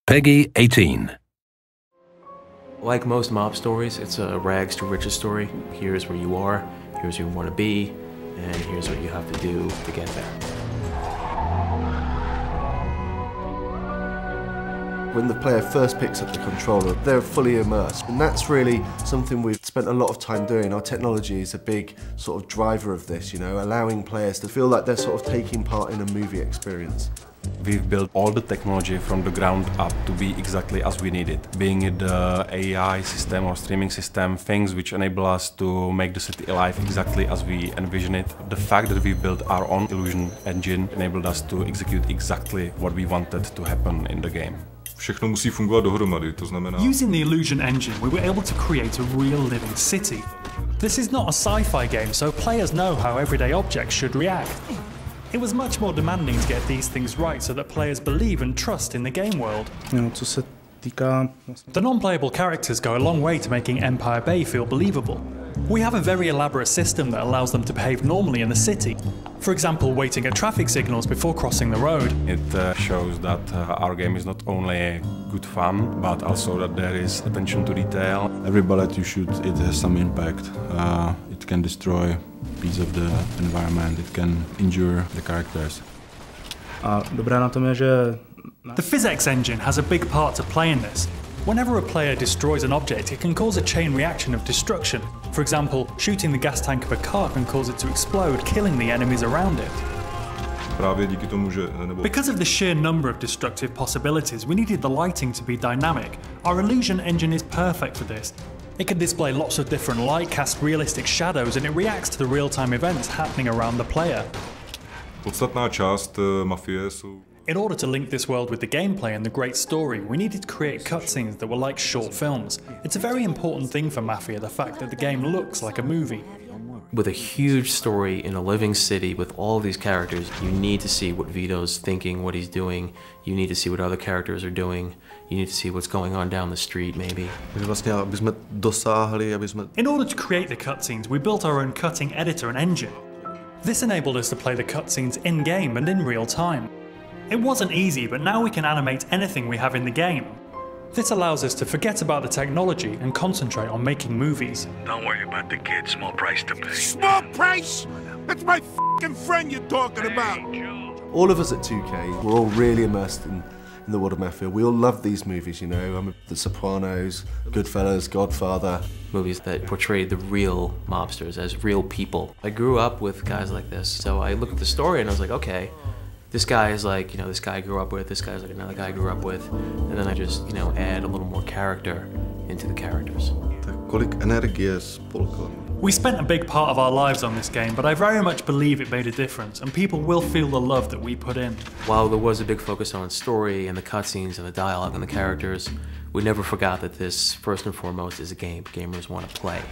Peggy 18. Like most mob stories, it's a rags to riches story. Here's where you are, here's where you want to be, and here's what you have to do to get there. When the player first picks up the controller, they're fully immersed. And that's really something we've spent a lot of time doing. Our technology is a big sort of driver of this, you know, allowing players to feel like they're sort of taking part in a movie experience. We've built all the technology from the ground up to be exactly as we need it. Being it the AI system or streaming system, things which enable us to make the city alive exactly as we envision it. The fact that we built our own illusion engine enabled us to execute exactly what we wanted to happen in the game. Všechno musí fungovat dohromady, to znamená... Using the illusion engine, we were able to create a real living city. This is not a sci-fi game, so players know how everyday objects should react. It was much more demanding to get these things right so that players believe and trust in the game world. The non-playable characters go a long way to making Empire Bay feel believable. We have a very elaborate system that allows them to behave normally in the city. For example, waiting at traffic signals before crossing the road. It shows that our game is not only good fun, but also that there is attention to detail. Every bullet you shoot, it has some impact. It can destroy a piece of the environment, it can injure the characters. The physics engine has a big part to play in this. Whenever a player destroys an object, it can cause a chain reaction of destruction. For example, shooting the gas tank of a car can cause it to explode, killing the enemies around it. Because of the sheer number of destructive possibilities, we needed the lighting to be dynamic. Our illusion engine is perfect for this. It can display lots of different light, cast realistic shadows, and it reacts to the real-time events happening around the player. Podstatná část Mafie jsou... In order to link this world with the gameplay and the great story, we needed to create cutscenes that were like short films. It's a very important thing for Mafia, the fact that the game looks like a movie. With a huge story in a living city with all these characters, you need to see what Vito's thinking, what he's doing. You need to see what other characters are doing. You need to see what's going on down the street, maybe. In order to create the cutscenes, we built our own cutting editor and engine. This enabled us to play the cutscenes in-game and in real time. It wasn't easy, but now we can animate anything we have in the game. This allows us to forget about the technology and concentrate on making movies. Don't worry about the kid, small price to pay. Small price? That's my f***ing friend you're talking about. All of us at 2K, we're all really immersed in the world of Mafia. We all love these movies, you know, The Sopranos, Goodfellas, Godfather. Movies that portrayed the real mobsters as real people. I grew up with guys like this, so I look at the story and I was like, okay, this guy is like, you know, this guy I grew up with, this guy's like another guy I grew up with, and then I just, you know, add a little more character into the characters. We spent a big part of our lives on this game, but I very much believe it made a difference, and people will feel the love that we put in. While there was a big focus on story and the cutscenes and the dialogue and the characters, we never forgot that this, first and foremost, is a game gamers want to play.